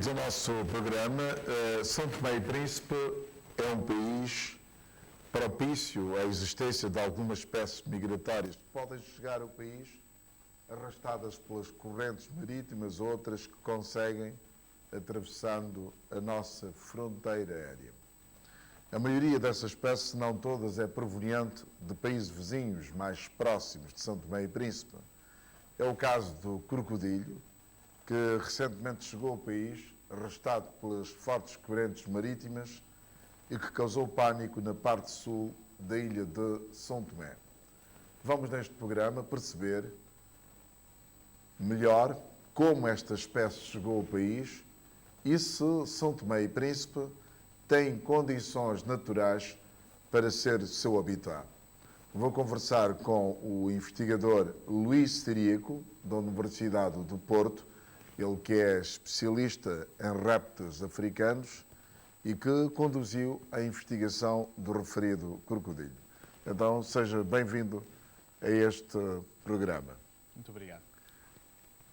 Bem-vindos ao nosso programa. São Tomé e Príncipe é um país propício à existência de algumas espécies migratórias que podem chegar ao país arrastadas pelas correntes marítimas, outras que conseguem atravessando a nossa fronteira aérea. A maioria dessas espécies, se não todas, é proveniente de países vizinhos mais próximos de São Tomé e Príncipe. É o caso do crocodilo, que recentemente chegou ao país, arrastado pelas fortes correntes marítimas e que causou pânico na parte sul da ilha de São Tomé. Vamos neste programa perceber melhor como esta espécie chegou ao país e se São Tomé e Príncipe tem condições naturais para ser seu habitat. Vou conversar com o investigador Luís Ciríaco, da Universidade do Porto, ele que é especialista em répteis africanos e que conduziu a investigação do referido crocodilo. Então, seja bem-vindo a este programa. Muito obrigado.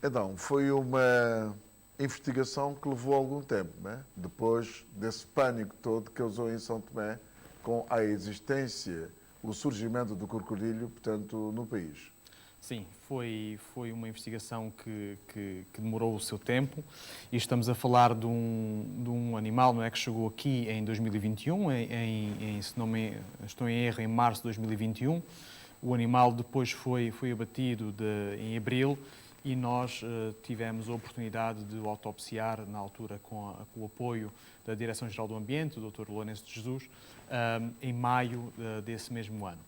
Então, foi uma investigação que levou algum tempo, não é? Depois desse pânico todo que causou em São Tomé com a existência, o surgimento do crocodilo, portanto, no país. Sim, foi uma investigação que demorou o seu tempo e estamos a falar de um animal, não é, que chegou aqui em 2021, se não estou em erro, em março de 2021. O animal depois foi abatido em abril e nós tivemos a oportunidade de o autopsiar na altura com o apoio da Direção-Geral do Ambiente, o Dr. Lourenço de Jesus, em maio desse mesmo ano.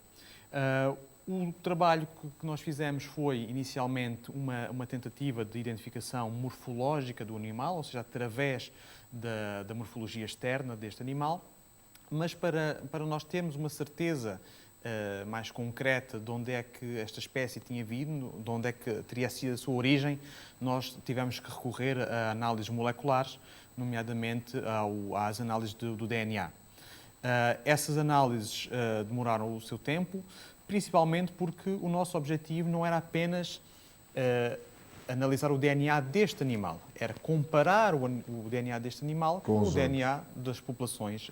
O trabalho que nós fizemos foi, inicialmente, uma tentativa de identificação morfológica do animal, ou seja, através da morfologia externa deste animal, mas para nós termos uma certeza mais concreta de onde é que esta espécie tinha vindo, de onde é que teria sido a sua origem, nós tivemos que recorrer a análises moleculares, nomeadamente às análises do DNA. Essas análises demoraram o seu tempo, principalmente porque o nosso objetivo não era apenas analisar o DNA deste animal, era comparar o DNA deste animal com o DNA das populações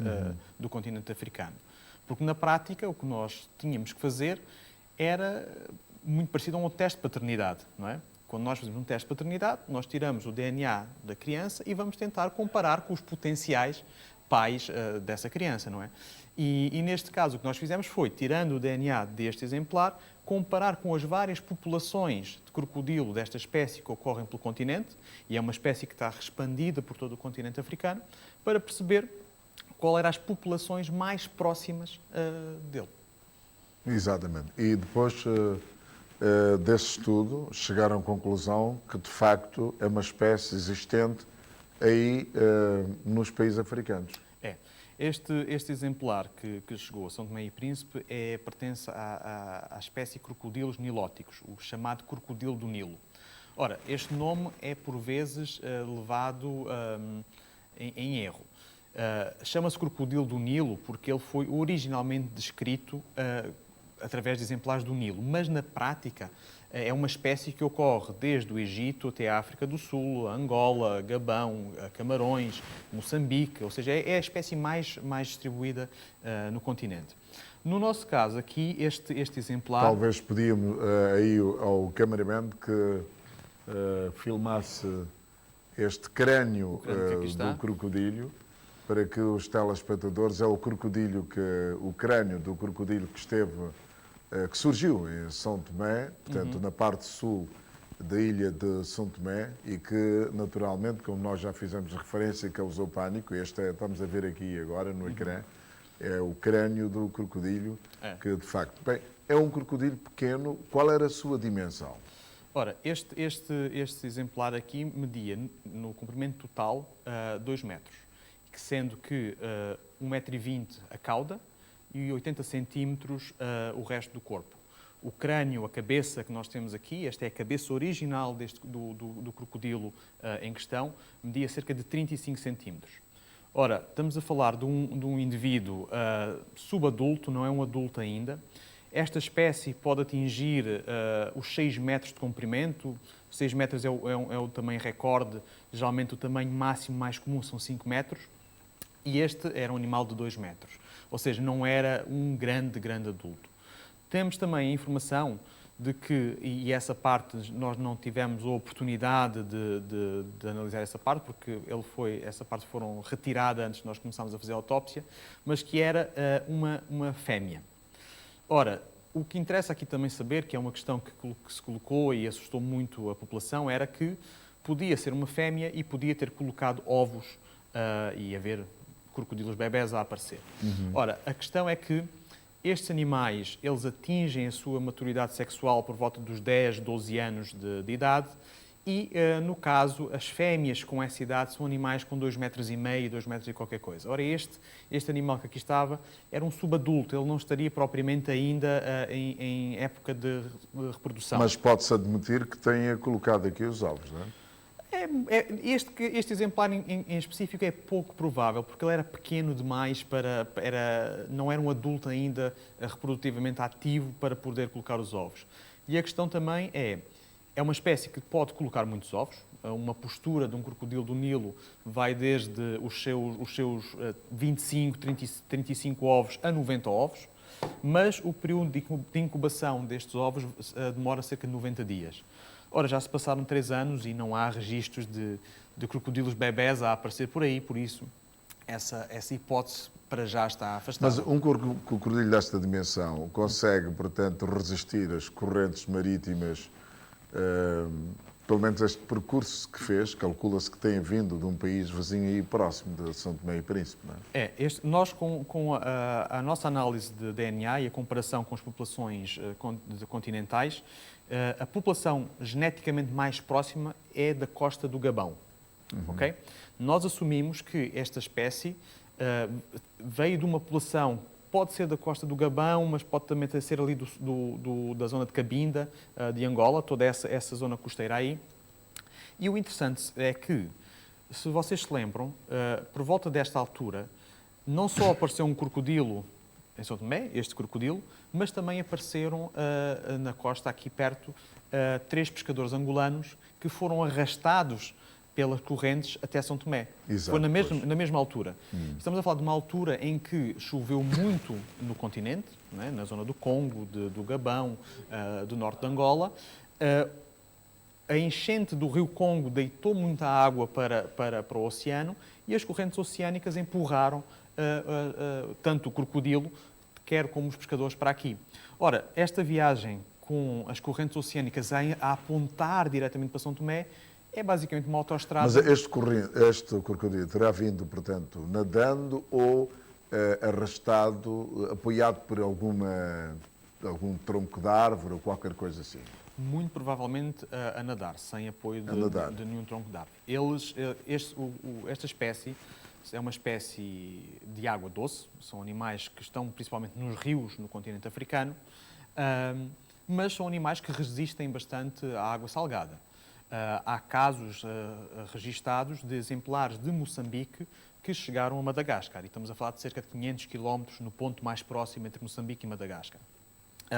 do continente africano. Porque na prática o que nós tínhamos que fazer era muito parecido a um teste de paternidade, não é? Quando nós fazemos um teste de paternidade, nós tiramos o DNA da criança e vamos tentar comparar com os potenciais pais dessa criança, não é? E neste caso o que nós fizemos foi, tirando o DNA deste exemplar, comparar com as várias populações de crocodilo desta espécie que ocorrem pelo continente, e é uma espécie que está expandida por todo o continente africano, para perceber qual eram as populações mais próximas dele. Exatamente. E depois desse estudo chegaram à conclusão que, de facto, é uma espécie existente aí nos países africanos. É. Este exemplar que chegou a São Tomé e Príncipe pertence à espécie crocodilos nilóticos, o chamado crocodilo do Nilo. Ora, este nome é por vezes levado em erro. Chama-se crocodilo do Nilo porque ele foi originalmente descrito através de exemplares do Nilo, mas na prática é uma espécie que ocorre desde o Egito até a África do Sul, Angola, Gabão, Camarões, Moçambique, ou seja, é a espécie mais distribuída no continente. No nosso caso aqui, este exemplar... Talvez pedíamos aí ao cameraman que filmasse este crânio do crocodilo, para que os telespectadores, é o crânio do crocodilo que surgiu em São Tomé, portanto, na parte sul da ilha de São Tomé, e que, naturalmente, como nós já fizemos referência, causou pânico. Estamos a ver aqui agora no ecrã, é o crânio do crocodilo, que, de facto, bem, é um crocodilo pequeno. Qual era a sua dimensão? Ora, este exemplar aqui media, no comprimento total, 2 metros, sendo que 1,20 m a cauda e 80 centímetros o resto do corpo. O crânio, a cabeça que nós temos aqui, esta é a cabeça original do crocodilo em questão, media cerca de 35 centímetros. Ora, estamos a falar de um indivíduo subadulto, não é um adulto ainda. Esta espécie pode atingir os 6 metros de comprimento, 6 metros é o tamanho recorde, geralmente o tamanho máximo mais comum são 5 metros, e este era um animal de 2 metros, ou seja, não era um grande adulto. Temos também a informação de que, e essa parte nós não tivemos a oportunidade de analisar essa parte, porque essa parte foram retirada antes de nós começarmos a fazer a autópsia, mas que era uma fêmea. Ora, o que interessa aqui também saber, que é uma questão que se colocou e assustou muito a população, era que podia ser uma fêmea e podia ter colocado ovos e haver crocodilos bebés a aparecer. Ora, a questão é que estes animais, eles atingem a sua maturidade sexual por volta dos 10, 12 anos de idade e, no caso, as fêmeas com essa idade são animais com 2,5 metros, 2 metros e qualquer coisa. Ora, este animal que aqui estava era um subadulto, ele não estaria propriamente ainda em época de reprodução. Mas pode-se admitir que tenha colocado aqui os ovos, não é? Este exemplar em específico é pouco provável, porque ele era pequeno demais não era um adulto ainda reprodutivamente ativo para poder colocar os ovos. E a questão também é uma espécie que pode colocar muitos ovos. Uma postura de um crocodilo do Nilo vai desde os seus 25, 35 ovos a 90 ovos, mas o período de incubação destes ovos demora cerca de 90 dias. Ora, já se passaram 3 anos e não há registros de crocodilos bebés a aparecer por aí, por isso essa hipótese para já está afastada. Mas um crocodilo desta dimensão consegue, portanto, resistir às correntes marítimas, pelo menos este percurso que fez, calcula-se que tem vindo de um país vizinho aí próximo de São Tomé e Príncipe, não é? Nós com a nossa análise de DNA e a comparação com as populações continentais, a população geneticamente mais próxima é da costa do Gabão. Okay? Nós assumimos que esta espécie veio de uma população, pode ser da costa do Gabão, mas pode também ser ali da zona de Cabinda, de Angola, toda essa zona costeira aí. E o interessante é que, se vocês se lembram, por volta desta altura, não só apareceu um crocodilo em São Tomé, este crocodilo, mas também apareceram na costa, aqui perto, 3 pescadores angolanos que foram arrastados pelas correntes até São Tomé. Exato, foi na mesma altura. Estamos a falar de uma altura em que choveu muito no continente, não é? Na zona do Congo, do Gabão, do norte de Angola. A enchente do rio Congo deitou muita água para o oceano e as correntes oceânicas empurraram tanto o crocodilo, quer como os pescadores, para aqui. Ora, esta viagem com as correntes oceânicas a apontar diretamente para São Tomé é basicamente uma autoestrada. Mas este crocodilo terá vindo, portanto, nadando ou arrastado, apoiado por algum tronco de árvore ou qualquer coisa assim? Muito provavelmente a nadar, sem apoio de nenhum tronco de árvore. Esta espécie é uma espécie de água doce, são animais que estão principalmente nos rios no continente africano, mas são animais que resistem bastante à água salgada. Há casos registados de exemplares de Moçambique que chegaram a Madagascar, e estamos a falar de cerca de 500 km no ponto mais próximo entre Moçambique e Madagascar.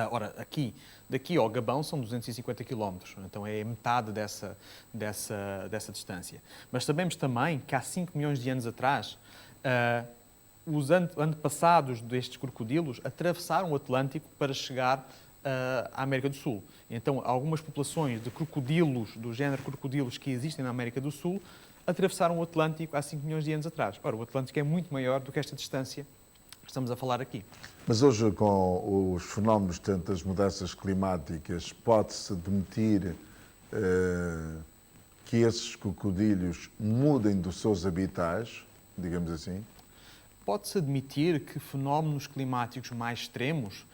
Ora, daqui ao Gabão são 250 km, então é metade dessa distância. Mas sabemos também que há 5 milhões de anos atrás, os antepassados destes crocodilos atravessaram o Atlântico para chegar à América do Sul. Então, algumas populações de crocodilos, do género crocodilos que existem na América do Sul, atravessaram o Atlântico há 5 milhões de anos atrás. Ora, o Atlântico é muito maior do que esta distância que estamos a falar aqui. Mas hoje, com os fenómenos de tantas mudanças climáticas, pode-se admitir que esses crocodilos mudem dos seus habitats, digamos assim? Pode-se admitir que fenómenos climáticos mais extremos,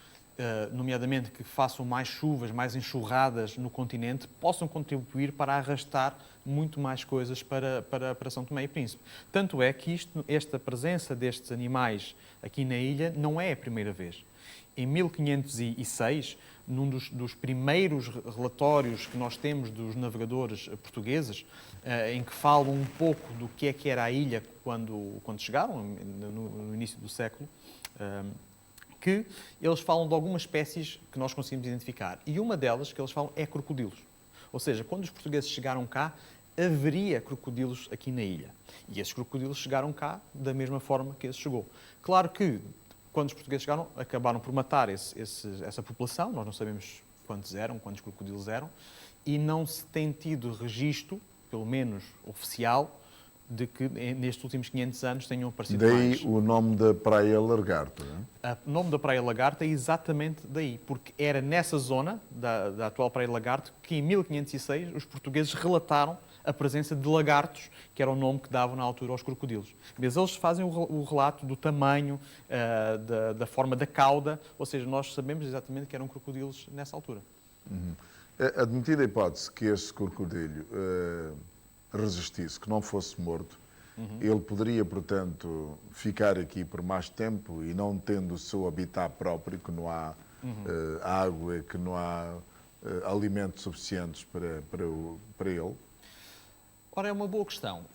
nomeadamente que façam mais chuvas, mais enxurradas no continente, possam contribuir para arrastar muito mais coisas para São Tomé e Príncipe. Tanto é que esta presença destes animais aqui na ilha não é a primeira vez. Em 1506, num dos primeiros relatórios que nós temos dos navegadores portugueses, em que falam um pouco do que era a ilha quando chegaram, no início do século, que eles falam de algumas espécies que nós conseguimos identificar. E uma delas que eles falam é crocodilos. Ou seja, quando os portugueses chegaram cá, haveria crocodilos aqui na ilha. E esses crocodilos chegaram cá da mesma forma que esse chegou. Claro que, quando os portugueses chegaram, acabaram por matar essa população. Nós não sabemos quantos eram, quantos crocodilos eram. E não se tem tido registro, pelo menos oficial, de que nestes últimos 500 anos tenham aparecido mais. Daí o nome da Praia Lagarta, não é? O nome da Praia Lagarta é exatamente daí, porque era nessa zona da atual Praia Lagarta que em 1506 os portugueses relataram a presença de lagartos, que era o nome que davam na altura aos crocodilos. Mas eles fazem o relato do tamanho, da forma da cauda, ou seja, nós sabemos exatamente que eram crocodilos nessa altura. Admitida a hipótese que este crocodilo resistisse, que não fosse morto, ele poderia, portanto, ficar aqui por mais tempo e não tendo o seu habitat próprio, que não há água, que não há alimentos suficientes para ele? Ora, é uma boa questão.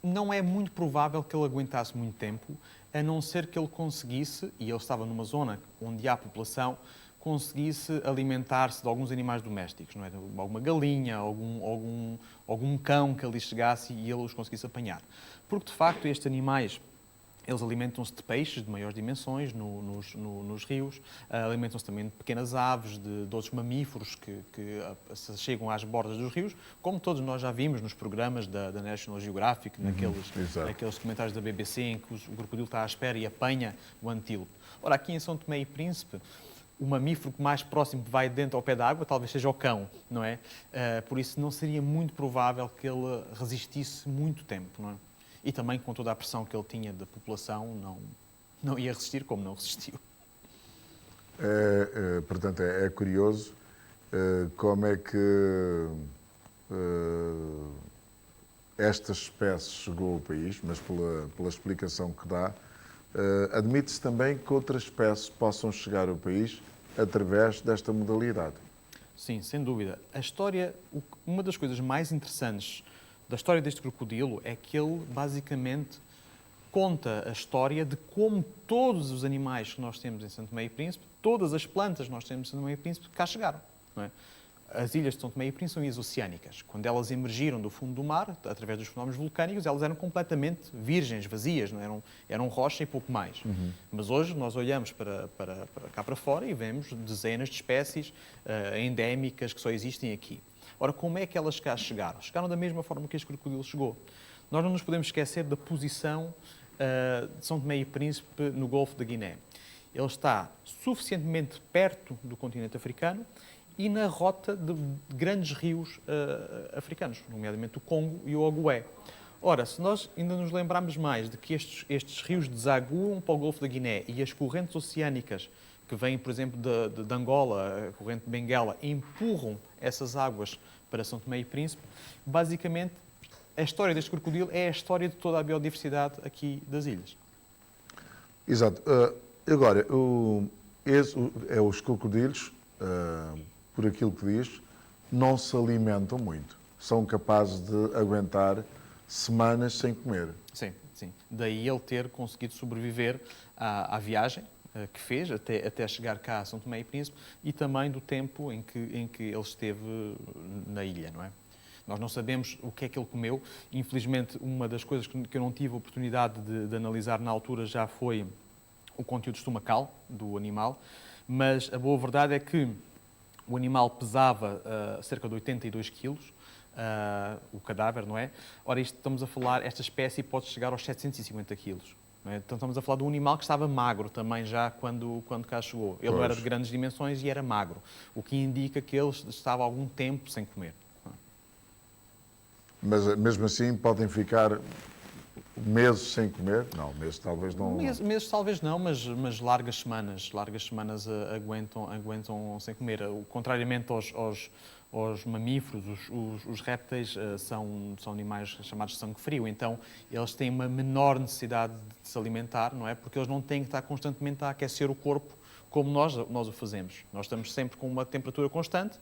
Não é muito provável que ele aguentasse muito tempo, a não ser que ele conseguisse, e ele estava numa zona onde há população, conseguisse alimentar-se de alguns animais domésticos, não é? Alguma galinha, algum cão que ali chegasse e ele os conseguisse apanhar. Porque, de facto, estes animais, eles alimentam-se de peixes de maiores dimensões nos rios, alimentam-se também de pequenas aves, de outros mamíferos que chegam às bordas dos rios, como todos nós já vimos nos programas da National Geographic, naqueles documentários da BBC em que o crocodilo está à espera e apanha o antílope. Ora, aqui em São Tomé e Príncipe, o mamífero que mais próximo vai dentro ao pé da água talvez seja o cão, não é? Por isso não seria muito provável que ele resistisse muito tempo, não é? E também com toda a pressão que ele tinha da população, não ia resistir como não resistiu. Portanto, é curioso como é que esta espécie chegou ao país, mas pela explicação que dá, admite-se também que outras espécies possam chegar ao país através desta modalidade. Sim, sem dúvida. Uma das coisas mais interessantes da história deste crocodilo é que ele basicamente conta a história de como todos os animais que nós temos em São Tomé e Príncipe, todas as plantas que nós temos em São Tomé e Príncipe, cá chegaram, não é? As ilhas de São Tomé e Príncipe são ilhas oceânicas. Quando elas emergiram do fundo do mar, através dos fenómenos vulcânicos, elas eram completamente virgens, vazias, não eram rocha e pouco mais. Mas hoje nós olhamos para cá para fora e vemos dezenas de espécies endémicas que só existem aqui. Ora, como é que elas cá chegaram? Chegaram da mesma forma que este crocodilo chegou. Nós não nos podemos esquecer da posição de São Tomé e Príncipe no Golfo da Guiné. Ele está suficientemente perto do continente africano e na rota de grandes rios africanos, nomeadamente o Congo e o Ogoé. Ora, se nós ainda nos lembrarmos mais de que estes rios desaguam para o Golfo da Guiné e as correntes oceânicas que vêm, por exemplo, de Angola, a corrente de Benguela, empurram essas águas para São Tomé e Príncipe, basicamente a história deste crocodilo é a história de toda a biodiversidade aqui das ilhas. Exato. Agora, os crocodilos, por aquilo que diz, não se alimentam muito. São capazes de aguentar semanas sem comer. Sim, sim. Daí ele ter conseguido sobreviver à viagem que fez até chegar cá a São Tomé e Príncipe e também do tempo em que ele esteve na ilha, não é? Nós não sabemos o que é que ele comeu. Infelizmente, uma das coisas que eu não tive a oportunidade de analisar na altura já foi o conteúdo estomacal do animal, mas a boa verdade é que o animal pesava cerca de 82 quilos, o cadáver, não é? Ora, estamos a falar, esta espécie pode chegar aos 750 quilos. Não é? Então estamos a falar de um animal que estava magro também já quando cá chegou. Ele não era de grandes dimensões e era magro, o que indica que ele estava há algum tempo sem comer. Mas mesmo assim podem ficar meses sem comer? Não, meses talvez não. Meses talvez não, mas largas semanas aguentam sem comer. Contrariamente aos mamíferos, os répteis são animais chamados de sangue frio, então eles têm uma menor necessidade de se alimentar, não é? Porque eles não têm que estar constantemente a aquecer o corpo como nós o fazemos. Nós estamos sempre com uma temperatura constante,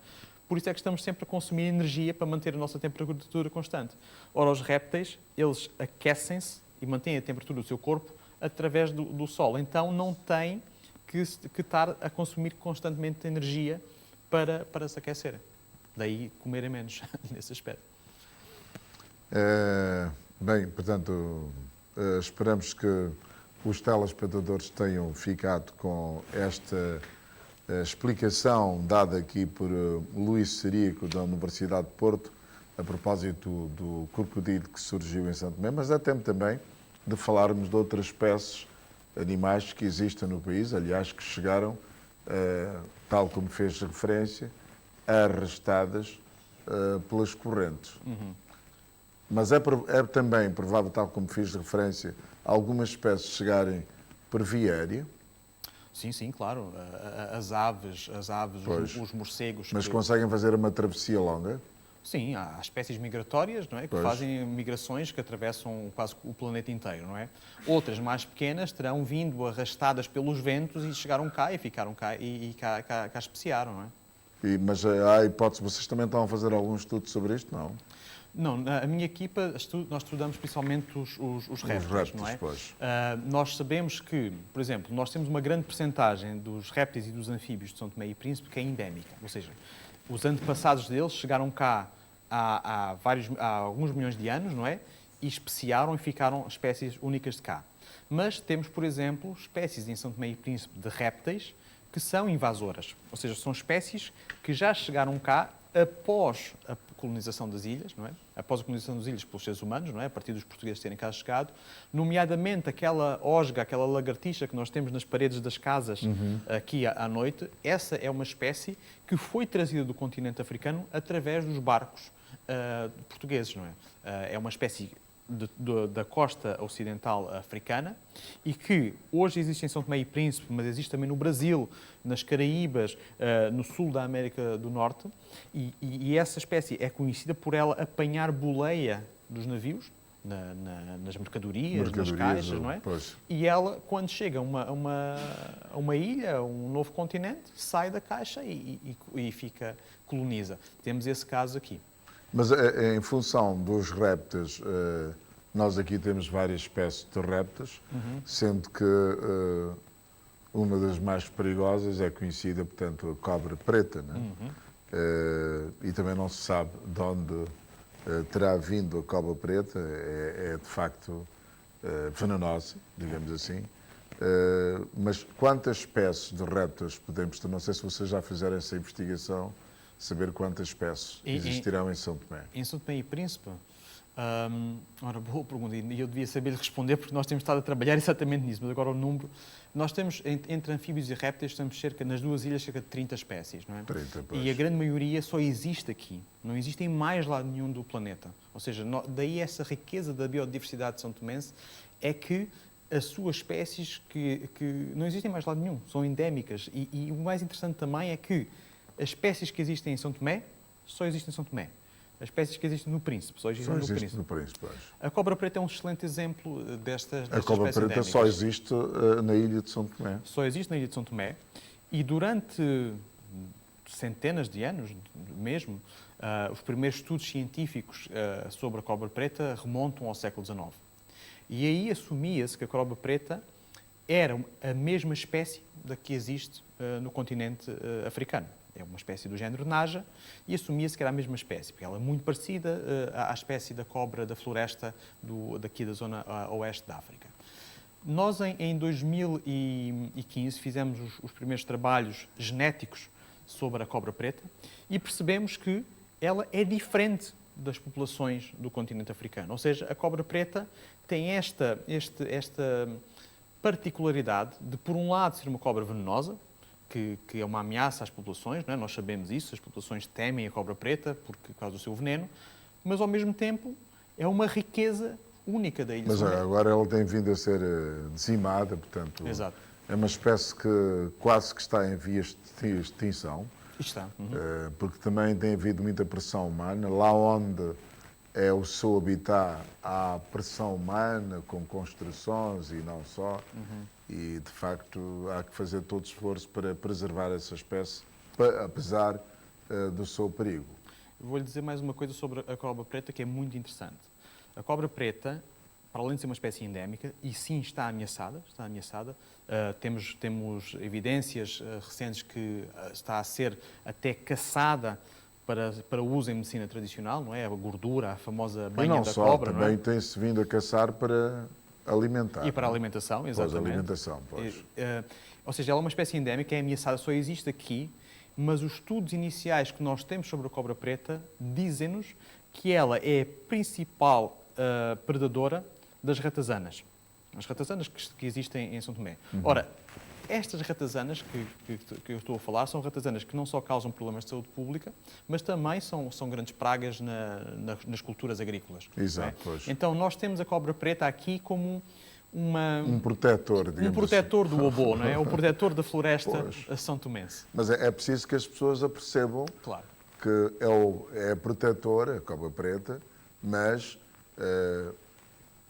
por isso é que estamos sempre a consumir energia para manter a nossa temperatura constante. Ora, os répteis, eles aquecem-se e mantêm a temperatura do seu corpo através do sol. Então, não têm que estar a consumir constantemente energia para se aquecerem. Daí comerem menos, nesse aspecto. Bem, portanto, esperamos que os telespectadores tenham ficado com esta explicação dada aqui por Luís Cirico, da Universidade de Porto, a propósito do crocodilo que surgiu em Santo Tomé, mas é tempo também de falarmos de outras espécies animais que existem no país, aliás, que chegaram, tal como fez referência, arrastadas pelas correntes. Mas é também provável, tal como fiz referência, algumas espécies chegarem por via aérea. Sim, sim, claro. As aves, os morcegos. Mas conseguem fazer uma travessia longa? Sim, há espécies migratórias, não é? Que fazem migrações que atravessam quase o planeta inteiro, não é? Outras mais pequenas terão vindo arrastadas pelos ventos e chegaram cá e ficaram cá e cá especiaram, não é? Mas há a hipótese, vocês também estão a fazer algum estudo sobre isto, não? Não, a minha equipa, nós estudamos principalmente os répteis, não é? Pois. Nós sabemos que, por exemplo, nós temos uma grande percentagem dos répteis e dos anfíbios de São Tomé e Príncipe que é endémica, ou seja, os antepassados deles chegaram cá há alguns milhões de anos, não é? E especiaram e ficaram espécies únicas de cá. Mas temos, por exemplo, espécies em São Tomé e Príncipe de répteis que são invasoras, ou seja, são espécies que já chegaram cá após a colonização das ilhas, não é? Após a colonização das ilhas pelos seres humanos, não é? A partir dos portugueses terem cá chegado, nomeadamente aquela osga, aquela lagartixa que nós temos nas paredes das casas aqui à noite, essa é uma espécie que foi trazida do continente africano através dos barcos portugueses, não é? É uma espécie da costa ocidental africana e que hoje existe em São Tomé e Príncipe, mas existe também no Brasil, nas Caraíbas, no sul da América do Norte, e essa espécie é conhecida por ela apanhar boleia dos navios, nas mercadorias, nas caixas, não é? Pois. E ela, quando chega a uma ilha, a um novo continente, sai da caixa e coloniza. Temos esse caso aqui. Mas em função dos répteis, nós aqui temos várias espécies de répteis, sendo que uma das mais perigosas é conhecida, portanto, a cobra preta, né? E também não se sabe de onde terá vindo a cobra preta, é de facto venenosa, digamos assim. Mas quantas espécies de répteis podemos ter? Não sei se vocês já fizeram essa investigação, saber quantas espécies existirão em São Tomé. Em São Tomé e Príncipe? Ora, boa pergunta, e eu devia saber responder porque nós temos estado a trabalhar exatamente nisso, mas agora o número... Nós temos, entre anfíbios e répteis, temos nas duas ilhas, cerca de 30 espécies, não é? 30, pois. E a grande maioria só existe aqui. Não existe em mais lado nenhum do planeta. Ou seja, daí essa riqueza da biodiversidade de São Tomense é que as suas espécies que não existem em mais lado nenhum, são endémicas. E o mais interessante também é que as espécies que existem em São Tomé só existem em São Tomé. As espécies que existem no Príncipe só existem no Príncipe. Pois. A cobra preta é um excelente exemplo destas A cobra espécies preta endémicas. só existe na ilha de São Tomé. Só existe na ilha de São Tomé e durante centenas de anos mesmo, os primeiros estudos científicos sobre a cobra preta remontam ao século XIX. E aí assumia-se que a cobra preta era a mesma espécie da que existe no continente africano. É uma espécie do género Naja e assumia-se que era a mesma espécie, porque ela é muito parecida à espécie da cobra da floresta daqui da zona oeste da África. Nós, em 2015, fizemos os primeiros trabalhos genéticos sobre a cobra preta e percebemos que ela é diferente das populações do continente africano. Ou seja, a cobra preta tem esta particularidade de, por um lado, ser uma cobra venenosa, que é uma ameaça às populações, não é? Nós sabemos isso, as populações temem a cobra preta por causa do seu veneno, mas ao mesmo tempo é uma riqueza única da ilha. Mas agora ela tem vindo a ser dizimada, portanto, Exato. é uma espécie que quase que está em vias de extinção, Está. porque também tem havido muita pressão humana. Lá onde é o seu habitat, há pressão humana, com construções e não só. E, de facto, há que fazer todo o esforço para preservar essa espécie, apesar do seu perigo. Vou-lhe dizer mais uma coisa sobre a cobra preta que é muito interessante. A cobra preta para além de ser uma espécie endémica, e sim está ameaçada, temos evidências recentes que está a ser até caçada para uso em medicina tradicional, não é? A gordura, a famosa E banha não da só, cobra, também não é? tem-se vindo a caçar para alimentar. E para a não é? alimentação, Pois, exatamente. alimentação, pois. Ou seja, ela é uma espécie endémica, é ameaçada, só existe aqui, mas os estudos iniciais que nós temos sobre a cobra preta dizem-nos que ela é a principal predadora das ratazanas. As ratazanas que existem em São Tomé. Ora, estas ratazanas que eu estou a falar são ratazanas que não só causam problemas de saúde pública, mas também são grandes pragas nas culturas agrícolas. Exato, não é? pois. Então, nós temos a cobra preta aqui como Um protetor, digamos um protetor assim. do obo, não é? O protetor da floresta Pois. são tomense. Mas é preciso que as pessoas apercebam Claro. que é protetora, a cobra preta, mas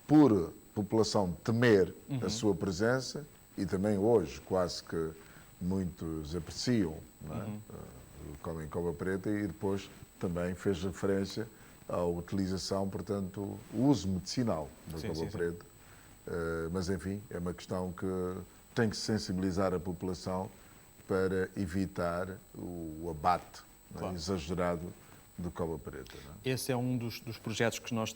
por a população temer a sua presença, e também hoje quase que muitos apreciam, não é? Comem cobra preta, e depois também fez referência à utilização, portanto, o uso medicinal da Sim, cobra sim, sim. preta. Mas, enfim, é uma questão que tem que sensibilizar a população para evitar o abate não é? Claro. Exagerado de cobra preta. Não é? Esse é um dos projetos que nós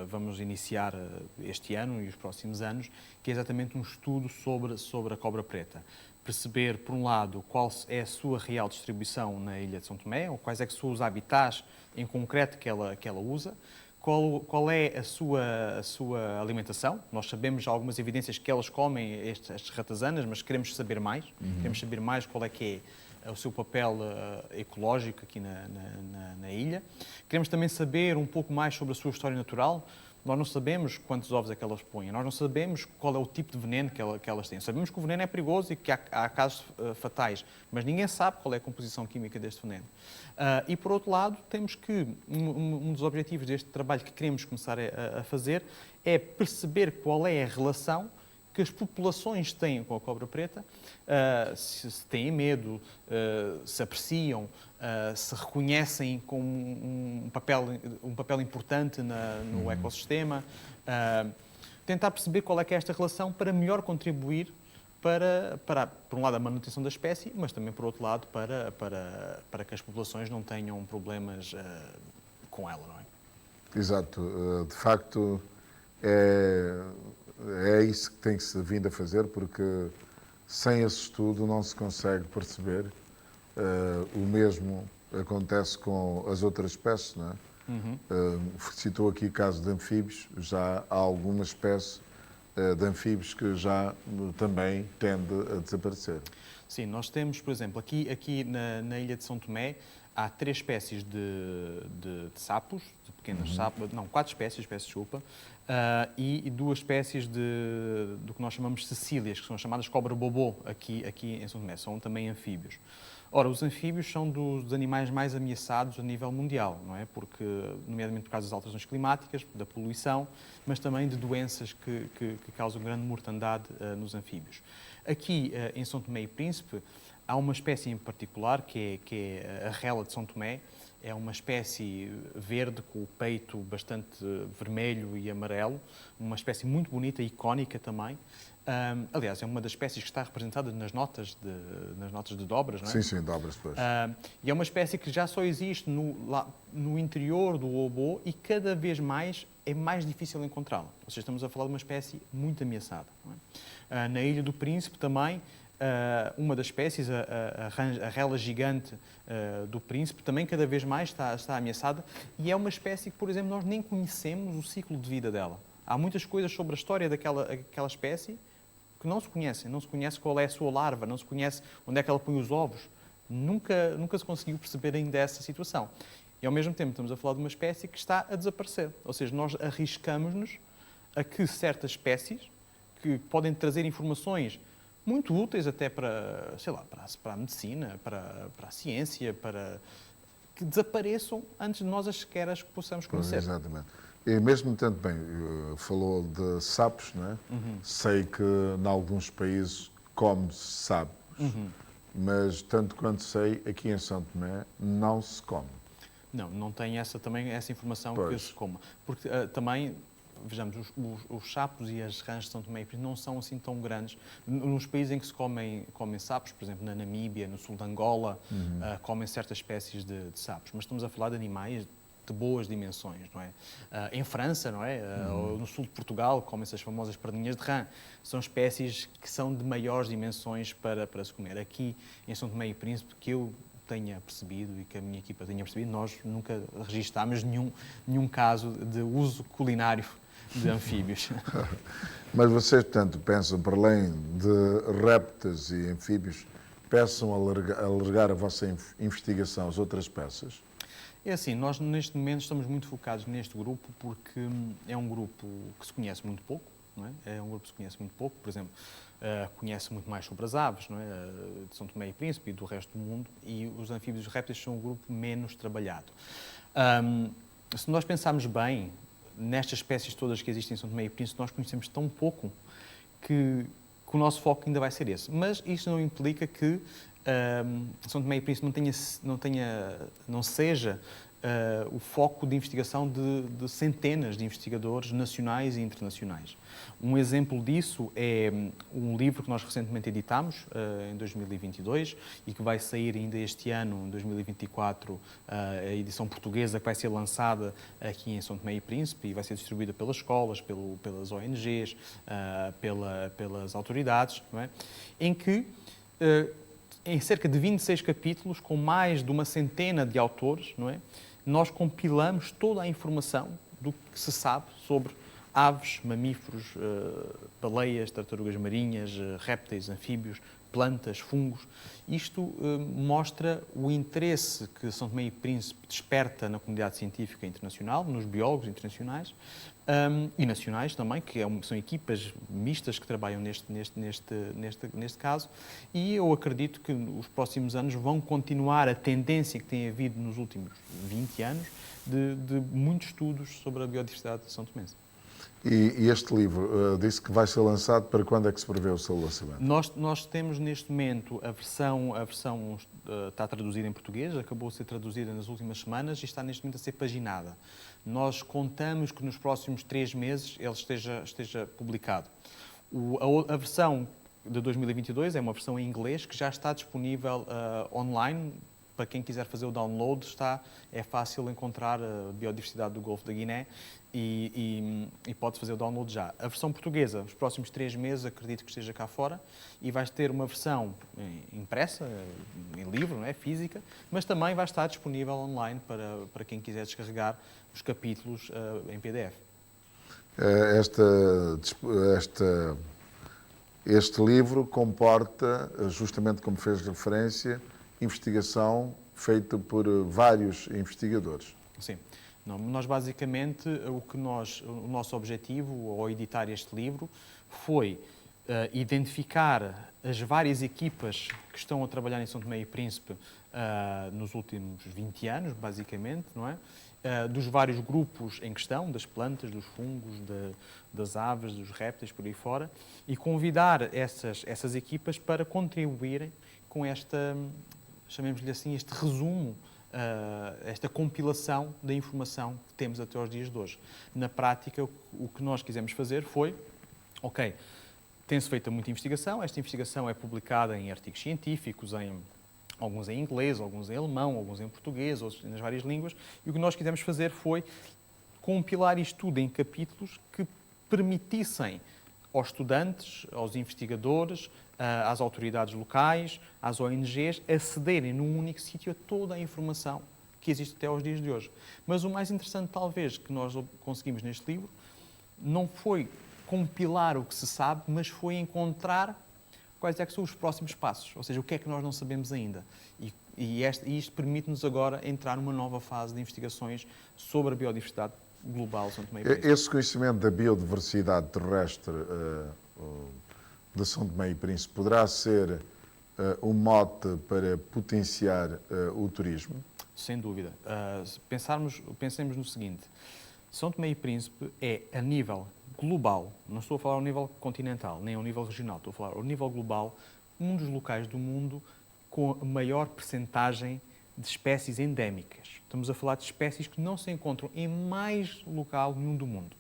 vamos iniciar este ano e os próximos anos, que é exatamente um estudo sobre a cobra preta. Perceber, por um lado, qual é a sua real distribuição na ilha de São Tomé, ou quais é que são os habitats em concreto que ela usa, qual é a sua alimentação. Nós sabemos algumas evidências que elas comem estas ratazanas, mas queremos saber mais. Queremos saber mais qual é que é o seu papel ecológico aqui na ilha. Queremos também saber um pouco mais sobre a sua história natural. Nós não sabemos quantos ovos é que elas põem, nós não sabemos qual é o tipo de veneno que elas têm. Sabemos que o veneno é perigoso e que há casos fatais, mas ninguém sabe qual é a composição química deste veneno. E, por outro lado, temos que, um dos objetivos deste trabalho que queremos começar a fazer é perceber qual é a relação que as populações têm com a cobra preta, se têm medo, se apreciam, se reconhecem como um papel importante no ecossistema. Tentar perceber qual é que é esta relação para melhor contribuir para, por um lado, a manutenção da espécie, mas também, por outro lado, para que as populações não tenham problemas com ela, não é? Exato. De facto, é isso que tem que se vindo a fazer, porque sem esse estudo não se consegue perceber. O mesmo acontece com as outras espécies, não é? Citou aqui o caso de anfíbios, já há algumas espécies de anfíbios que já também tende a desaparecer. Sim, nós temos, por exemplo, aqui na ilha de São Tomé, há 3 espécies de sapos, de pequenos sapos, não, 4 espécies, peço desculpa, e 2 espécies do que nós chamamos de cecílias, que são chamadas cobra-bobô aqui em São Tomé, são também anfíbios. Ora, os anfíbios são dos animais mais ameaçados a nível mundial, não é? Porque, nomeadamente por causa das alterações climáticas, da poluição, mas também de doenças que causam grande mortandade nos anfíbios. Aqui em São Tomé e Príncipe, há uma espécie em particular, que é a rela de São Tomé. É uma espécie verde com o peito bastante vermelho e amarelo, uma espécie muito bonita e icónica também. Aliás, é uma das espécies que está representada nas notas de dobras, não é? Sim, dobras depois. E é uma espécie que já só existe no interior do obo e cada vez mais é mais difícil encontrá-la. Ou seja, estamos a falar de uma espécie muito ameaçada. Não é? Na Ilha do Príncipe também, uma das espécies, a rela gigante do príncipe, também cada vez mais está ameaçada, e é uma espécie que, por exemplo, nós nem conhecemos o ciclo de vida dela. Há muitas coisas sobre a história daquela espécie que não se conhecem. Não se conhece qual é a sua larva, não se conhece onde é que ela põe os ovos. Nunca se conseguiu perceber ainda essa situação. E, ao mesmo tempo, estamos a falar de uma espécie que está a desaparecer. Ou seja, nós arriscamos-nos a que certas espécies, que podem trazer informações muito úteis até para, sei lá, para a medicina, para a ciência, para que desapareçam antes de nós sequer as possamos conhecer. Exatamente. E mesmo tanto bem, falou de sapos, não é? Sei que em alguns países come-se sapos, mas tanto quanto sei, aqui em São Tomé não se come. Não tem essa informação Pois. que se coma. Porque também, vejamos, os sapos e as rãs de São Tomé e Príncipe não são assim tão grandes. Nos países em que se comem sapos, por exemplo, na Namíbia, no sul de Angola, comem certas espécies de sapos. Mas estamos a falar de animais de boas dimensões, não é? Em França, não é? Ou no sul de Portugal, comem-se as famosas perninhas de rã. São espécies que são de maiores dimensões para se comer. Aqui, em São Tomé e Príncipe, que eu tenha percebido e que a minha equipa tenha percebido, nós nunca registámos nenhum caso de uso culinário de anfíbios. Mas vocês, portanto, pensam, para além de répteis e anfíbios, pensam alargar a vossa investigação às outras espécies? É assim, nós neste momento estamos muito focados neste grupo porque é um grupo que se conhece muito pouco, não é? É um grupo que se conhece muito pouco, por exemplo, conhece muito mais sobre as aves, não é? De São Tomé e Príncipe e do resto do mundo, e os anfíbios e os répteis são um grupo menos trabalhado. Se nós pensarmos bem nestas espécies todas que existem em São Tomé e Príncipe, nós conhecemos tão pouco que o nosso foco ainda vai ser esse. Mas isto não implica que São Tomé e Príncipe não seja o foco de investigação de centenas de investigadores nacionais e internacionais. Um exemplo disso é um livro que nós recentemente editámos, em 2022, e que vai sair ainda este ano, em 2024, a edição portuguesa, que vai ser lançada aqui em São Tomé e Príncipe e vai ser distribuída pelas escolas, pelas ONGs, pelas autoridades, não é? Em que em cerca de 26 capítulos, com mais de uma centena de autores, não é? Nós compilamos toda a informação do que se sabe sobre aves, mamíferos, baleias, tartarugas marinhas, répteis, anfíbios, plantas, fungos. Isto mostra o interesse que São Tomé e Príncipe desperta na comunidade científica internacional, nos biólogos internacionais, e nacionais também, que são equipas mistas que trabalham neste caso, e eu acredito que os próximos anos vão continuar a tendência que tem havido nos últimos 20 anos de muitos estudos sobre a biodiversidade de São Tomé. E este livro disse que vai ser lançado, para quando é que se prevê o seu lançamento? Nós temos neste momento a versão está traduzida em português, acabou de ser traduzida nas últimas semanas e está neste momento a ser paginada. Nós contamos que nos próximos 3 meses ele esteja publicado. A versão de 2022 é uma versão em inglês que já está disponível online. Para quem quiser fazer o download, é fácil encontrar a biodiversidade do Golfo da Guiné e pode fazer o download já. A versão portuguesa, nos próximos 3 meses, acredito que esteja cá fora e vais ter uma versão impressa, em livro, não é? Física, mas também vai estar disponível online para quem quiser descarregar os capítulos em PDF. Este livro comporta, justamente como fez referência, investigação feita por vários investigadores. Sim. Não, nós basicamente, o nosso objetivo ao editar este livro foi identificar as várias equipas que estão a trabalhar em São Tomé e Príncipe nos últimos 20 anos, basicamente, não é? Dos vários grupos em questão, das plantas, dos fungos, das aves, dos répteis, por aí fora, e convidar essas equipas para contribuírem com chamemos-lhe assim, este resumo, esta compilação da informação que temos até aos dias de hoje. Na prática, o que nós quisemos fazer foi, tem-se feita muita investigação, esta investigação é publicada em artigos científicos, alguns em inglês, alguns em alemão, alguns em português, outros nas várias línguas, e o que nós quisemos fazer foi compilar isto tudo em capítulos que permitissem aos estudantes, aos investigadores, às autoridades locais, às ONGs, acederem num único sítio a toda a informação que existe até aos dias de hoje. Mas o mais interessante, talvez, que nós conseguimos neste livro, não foi compilar o que se sabe, mas foi encontrar quais é que são os próximos passos, ou seja, o que é que nós não sabemos ainda. E isto permite-nos agora entrar numa nova fase de investigações sobre a biodiversidade global de São Tomé e Príncipe. Esse conhecimento da biodiversidade terrestre de São Tomé e Príncipe poderá ser um mote para potenciar o turismo? Sem dúvida. Pensemos no seguinte, São Tomé e Príncipe é, a nível global, não estou a falar ao nível continental, nem ao nível regional, estou a falar ao nível global, um dos locais do mundo com a maior percentagem de espécies endémicas. Estamos a falar de espécies que não se encontram em mais local nenhum do mundo.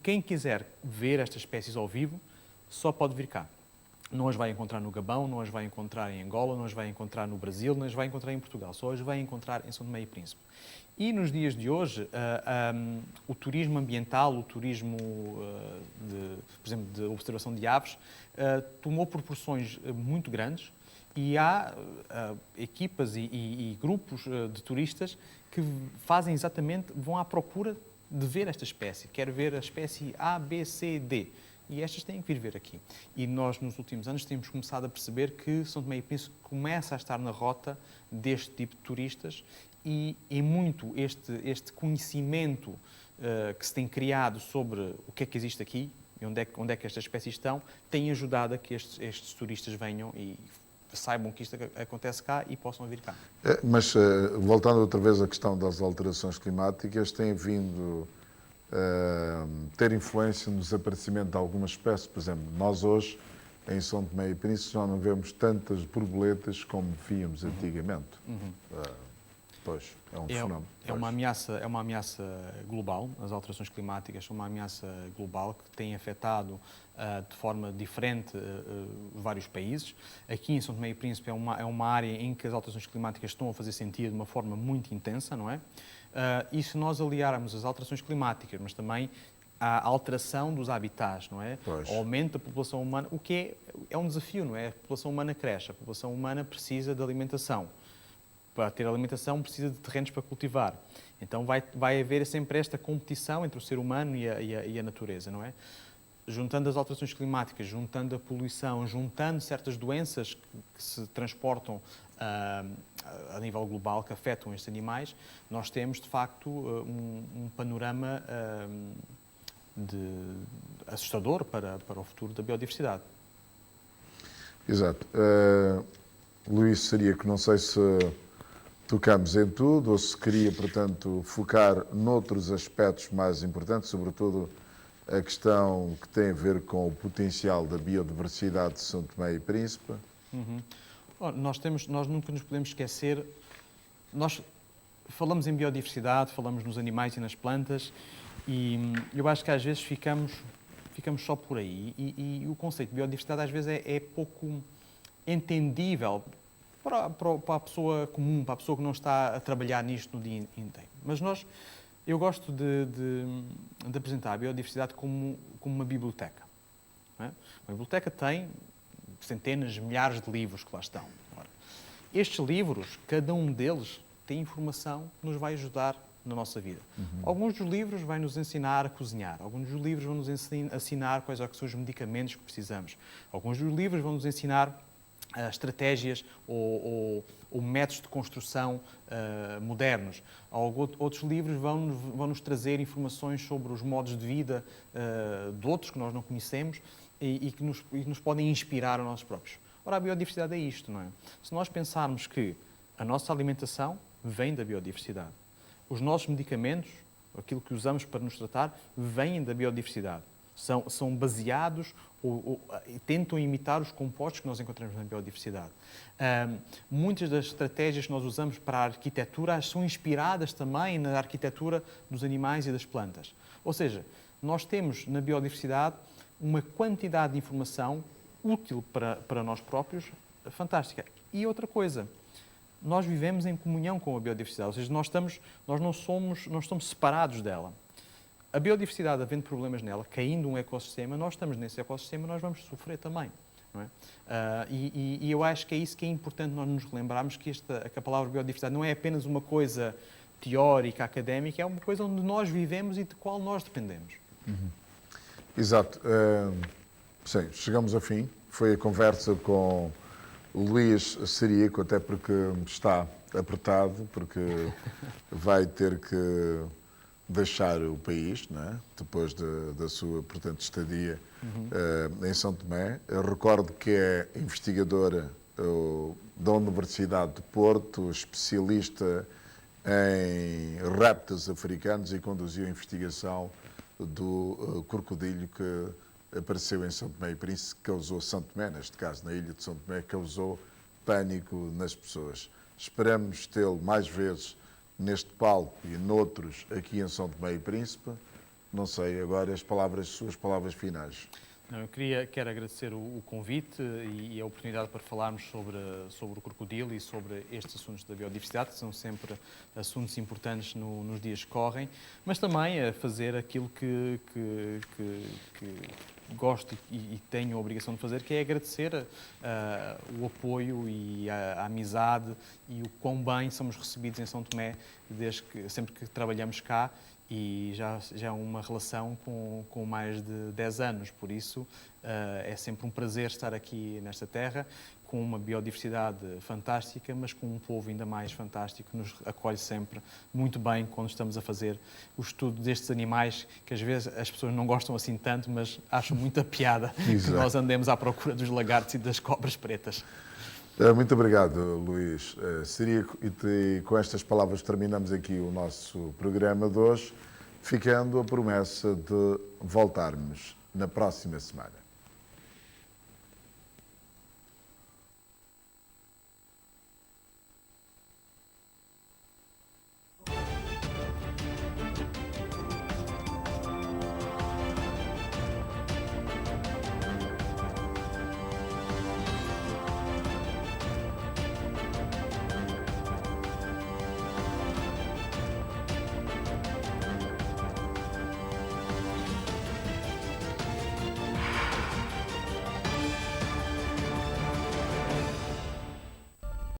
quem quiser ver estas espécies ao vivo só pode vir cá. Não as vai encontrar no Gabão, não as vai encontrar em Angola, não as vai encontrar no Brasil, não as vai encontrar em Portugal, só as vai encontrar em São Tomé e Príncipe. E nos dias de hoje, o turismo ambiental, o turismo, por exemplo, de observação de aves, tomou proporções muito grandes e há equipas e grupos de turistas que fazem exatamente, vão à procura de ver esta espécie. Quer ver a espécie A, B, C, D. E estas têm que vir ver aqui. E nós, nos últimos anos, temos começado a perceber que São Tomé e Príncipe começa a estar na rota deste tipo de turistas e muito este conhecimento que se tem criado sobre o que é que existe aqui e onde é que estas espécies estão, tem ajudado a que estes turistas venham e saibam que isto acontece cá e possam vir cá. Mas, voltando outra vez à questão das alterações climáticas, tem vindo ter influência no desaparecimento de algumas espécies. Por exemplo, nós hoje, em São Tomé e Príncipe, já não vemos tantas borboletas como víamos antigamente. Pois, é um fenómeno. É uma ameaça global. As alterações climáticas são uma ameaça global que tem afetado de forma diferente vários países. Aqui em São Tomé e Príncipe é uma área em que as alterações climáticas estão a fazer sentido de uma forma muito intensa, não é? E se nós aliarmos as alterações climáticas, mas também a alteração dos habitats, não é? Pois. O aumento da população humana, o que é um desafio, não é? A população humana cresce, a população humana precisa de alimentação. Para ter alimentação precisa de terrenos para cultivar. Então vai haver sempre esta competição entre o ser humano e a natureza, não é? Juntando as alterações climáticas, juntando a poluição, juntando certas doenças que se transportam a nível global, que afetam estes animais, nós temos, de facto, um panorama assustador para o futuro da biodiversidade. Exato. Luís, seria que não sei se tocamos em tudo ou se queria, portanto, focar noutros aspectos mais importantes, sobretudo a questão que tem a ver com o potencial da biodiversidade de São Tomé e Príncipe. Nós nunca nos podemos esquecer, nós falamos em biodiversidade, falamos nos animais e nas plantas e eu acho que às vezes ficamos só por aí e o conceito de biodiversidade às vezes é pouco entendível para a pessoa comum, para a pessoa que não está a trabalhar nisto no dia inteiro. Mas eu gosto de apresentar a biodiversidade como uma biblioteca. Não é? Uma biblioteca tem centenas, milhares de livros que lá estão. Ora, estes livros, cada um deles tem informação que nos vai ajudar na nossa vida. Alguns dos livros vão nos ensinar a cozinhar, alguns dos livros vão nos ensinar quais são os medicamentos que precisamos, alguns dos livros vão nos ensinar estratégias ou métodos de construção modernos. Outros livros vão nos trazer informações sobre os modos de vida de outros que nós não conhecemos e que nos podem inspirar a nós próprios. Ora, a biodiversidade é isto, não é? Se nós pensarmos que a nossa alimentação vem da biodiversidade, os nossos medicamentos, aquilo que usamos para nos tratar, vêm da biodiversidade. São baseados ou tentam imitar os compostos que nós encontramos na biodiversidade. Muitas das estratégias que nós usamos para a arquitetura são inspiradas também na arquitetura dos animais e das plantas. Ou seja, nós temos na biodiversidade uma quantidade de informação útil para nós próprios fantástica. E outra coisa, nós vivemos em comunhão com a biodiversidade, ou seja, nós não estamos separados dela. A biodiversidade, havendo problemas nela, caindo um ecossistema, nós estamos nesse ecossistema, nós vamos sofrer também. Não é? E eu acho que é isso que é importante nós nos lembrarmos, que a palavra biodiversidade não é apenas uma coisa teórica, académica, é uma coisa onde nós vivemos e de qual nós dependemos. Exato. Sim, chegamos ao fim. Foi a conversa com o Luís Ceríaco, até porque está apertado, porque vai ter que deixar o país, não é? Depois da sua, portanto, estadia em São Tomé. Eu recordo que é investigadora da Universidade de Porto, especialista em répteis africanos e conduziu a investigação do crocodilo que apareceu em São Tomé e Príncipe, que causou São Tomé, neste caso na ilha de São Tomé, causou pânico nas pessoas. Esperamos tê-lo mais vezes neste palco e noutros aqui em São Tomé e Príncipe. não sei, agora suas palavras finais. Não, eu quero agradecer o convite e a oportunidade para falarmos sobre o crocodilo e sobre estes assuntos da biodiversidade, que são sempre assuntos importantes nos dias que correm, mas também a fazer aquilo que gosto e tenho a obrigação de fazer, que é agradecer o apoio e a amizade e o quão bem somos recebidos em São Tomé sempre que trabalhamos cá. E já é uma relação com mais de 10 anos, por isso é sempre um prazer estar aqui nesta terra, com uma biodiversidade fantástica, mas com um povo ainda mais fantástico, que nos acolhe sempre muito bem quando estamos a fazer o estudo destes animais, que às vezes as pessoas não gostam assim tanto, mas acham muita piada que nós andemos à procura dos lagartos e das cobras pretas. Muito obrigado, Luís. E com estas palavras terminamos aqui o nosso programa de hoje, ficando a promessa de voltarmos na próxima semana.